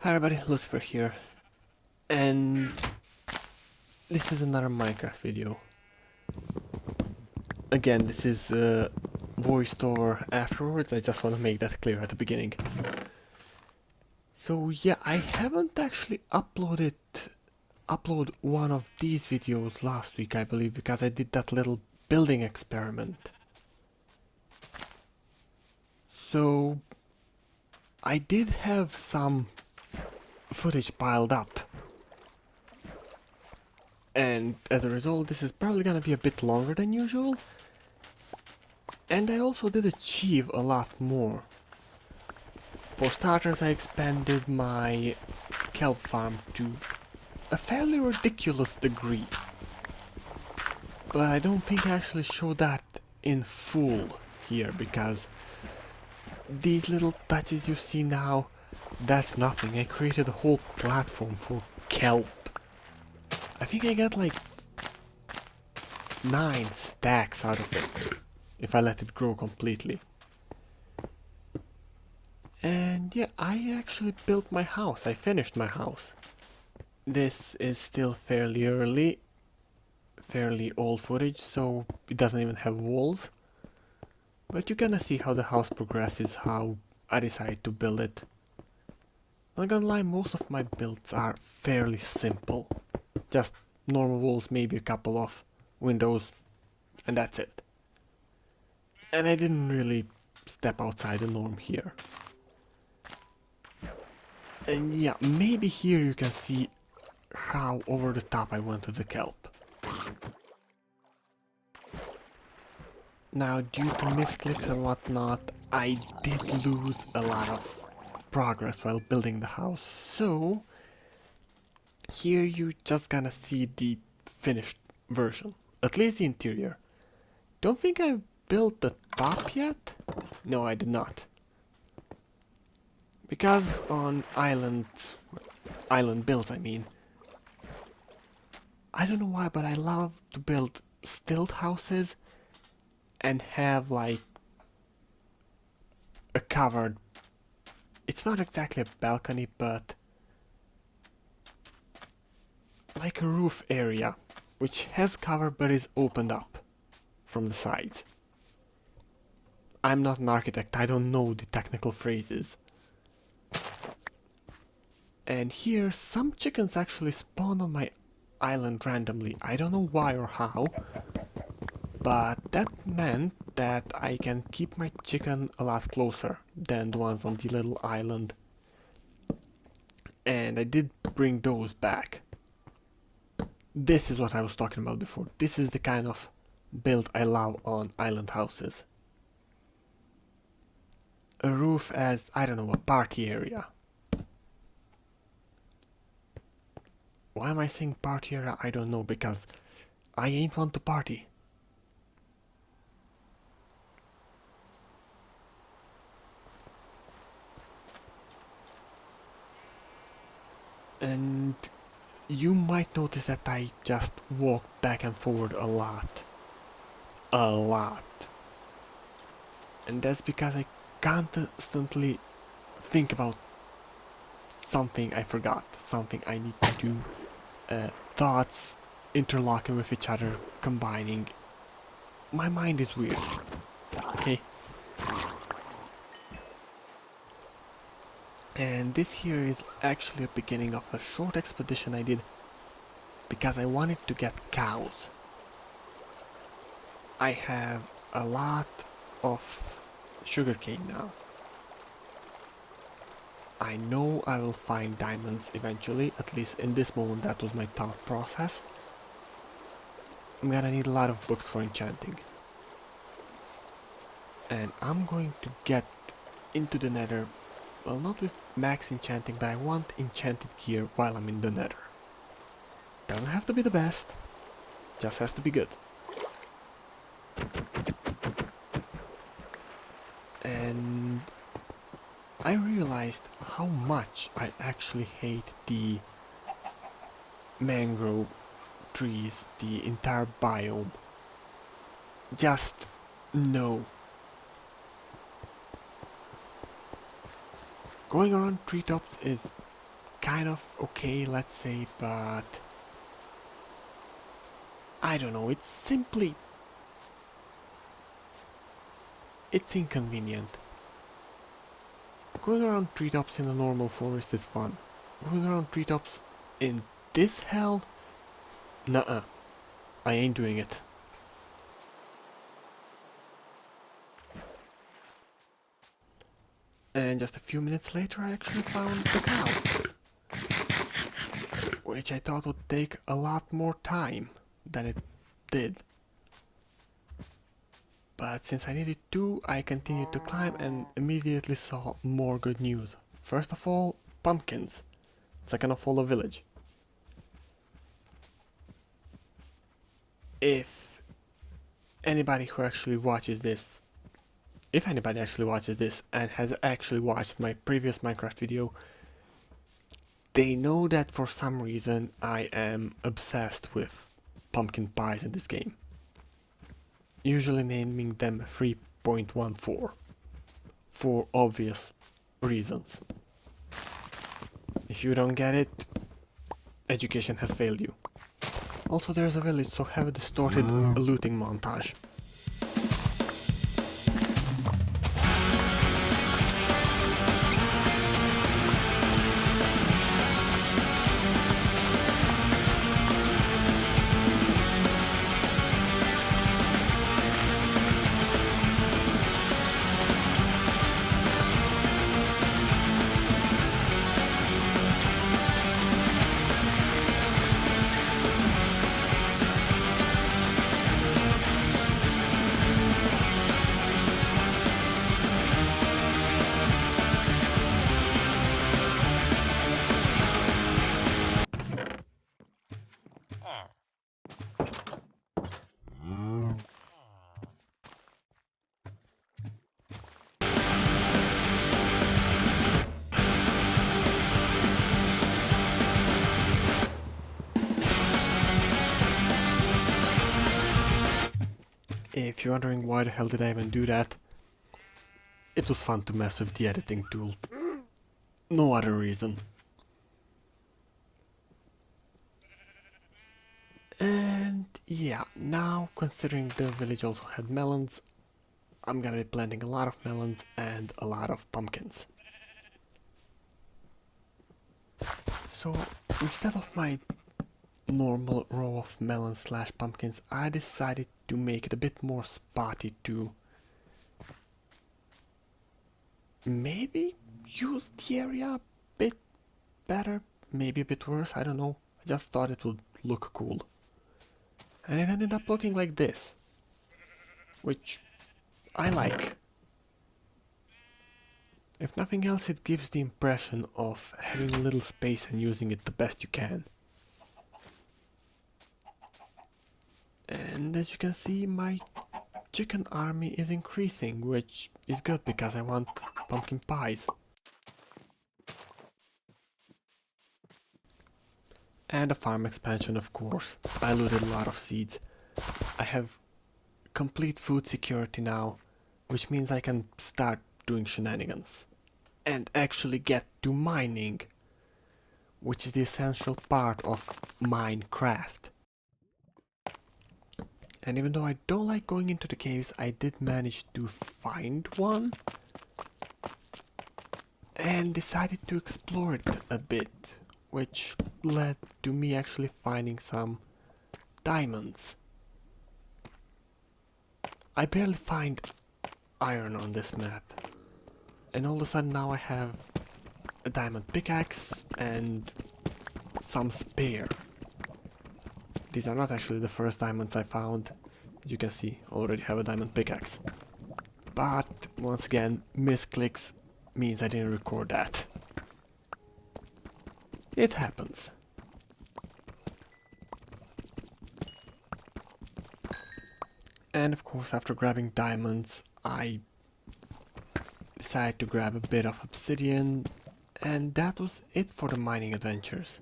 Hi everybody, Lucifer here, and this is another Minecraft video. Again, this is voiced over afterwards. I just want to make that clear at the beginning. So yeah, I haven't actually uploaded one of these videos last week, I believe, because I did that little building experiment. So I did have some footage piled up. And as a result, this is probably gonna be a bit longer than usual. And I also did achieve a lot more. For starters, I expanded my kelp farm to a fairly ridiculous degree. But I don't think I actually show that in full here, because these little touches you see now, that's nothing. I created a whole platform for kelp. I think I got like 9 stacks out of it, if I let it grow completely. And yeah, I actually built my house. I finished my house. This is still fairly early, fairly old footage, so it doesn't even have walls. But you gonna see how the house progresses, how I decide to build it. Not gonna lie, most of my builds are fairly simple. Just normal walls, maybe a couple of windows, and that's it. And I didn't really step outside the norm here. And yeah, maybe here you can see how over the top I went with the kelp. Now, due to misclicks and whatnot, I did lose a lot of progress while building the house, so here you just gonna see the finished version, at least the interior. Don't think I built the top yet? No, I did not. Because on island builds, I mean, I don't know why, but I love to build stilt houses and have like a covered, it's not exactly a balcony, but like a roof area which has cover but is opened up from the sides. I'm not an architect, I don't know the technical phrases. And here some chickens actually spawn on my island randomly. I don't know why or how, but that meant that I can keep my chicken a lot closer than the ones on the little island. And I did bring those back. This is what I was talking about before. This is the kind of build I love on island houses. A roof as, I don't know, a party area. Why am I saying party area? I don't know, because I ain't want to party. And you might notice that I just walk back and forward a lot. A lot. And that's because I constantly think about something I forgot, something I need to do. Thoughts interlocking with each other, combining. My mind is weird. Okay? And this here is actually a beginning of a short expedition I did because I wanted to get cows. I have a lot of sugarcane now. I know I will find diamonds eventually, at least in this moment that was my thought process. I'm gonna need a lot of books for enchanting. And I'm going to get into the nether, well, not with max enchanting, but I want enchanted gear while I'm in the nether. Doesn't have to be the best, just has to be good. And I realized how much I actually hate the mangrove trees, the entire biome. Just no. Going around treetops is kind of okay, let's say, but I don't know, it's inconvenient. Going around treetops in a normal forest is fun. Going around treetops in this hell? Nuh-uh. I ain't doing it. And just a few minutes later I actually found the cow. Which I thought would take a lot more time than it did. But since I needed to, I continued to climb and immediately saw more good news. First of all, pumpkins. Second of all, a village. If anybody actually watches this and has actually watched my previous Minecraft video, they know that for some reason I am obsessed with pumpkin pies in this game. Usually naming them 3.14 for obvious reasons. If you don't get it, education has failed you. Also, there's a village, so have a distorted looting montage. If you're wondering why the hell did I even do that, it was fun to mess with the editing tool. No other reason. And yeah, now considering the village also had melons, I'm gonna be planting a lot of melons and a lot of pumpkins. So instead of my normal row of melons slash pumpkins, I decided to make it a bit more spotty to maybe use the area a bit better, maybe a bit worse, I don't know. I just thought it would look cool. And it ended up looking like this, which I like. If nothing else, it gives the impression of having a little space and using it the best you can. And as you can see, my chicken army is increasing, which is good because I want pumpkin pies. And a farm expansion, of course. I looted a lot of seeds. I have complete food security now, which means I can start doing shenanigans. And actually get to mining, which is the essential part of Minecraft. And even though I don't like going into the caves, I did manage to find one and decided to explore it a bit, which led to me actually finding some diamonds. I barely find iron on this map, and all of a sudden now I have a diamond pickaxe and some spare. These are not actually the first diamonds I found. You can see, I already have a diamond pickaxe. But once again, misclicks means I didn't record that. It happens. And of course, after grabbing diamonds, I decided to grab a bit of obsidian, and that was it for the mining adventures.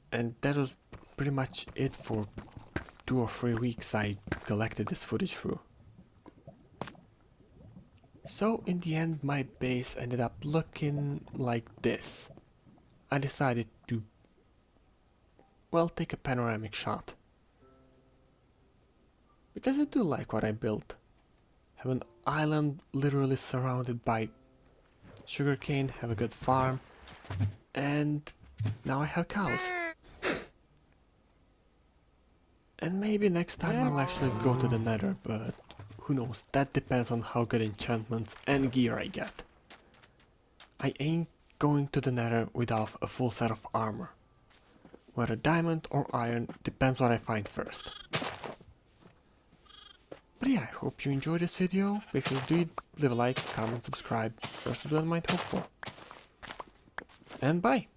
And that was pretty much it for 2 or 3 weeks I collected this footage through. So in the end my base ended up looking like this. I decided to, well, take a panoramic shot. Because I do like what I built. Have an island literally surrounded by sugarcane, have a good farm, and now I have cows. And maybe next time I'll actually go to the nether, but who knows, that depends on how good enchantments and gear I get. I ain't going to the nether without a full set of armor. Whether diamond or iron, depends what I find first. But yeah, I hope you enjoyed this video. If you did, leave a like, comment, subscribe, rest of that I might hope for. And bye!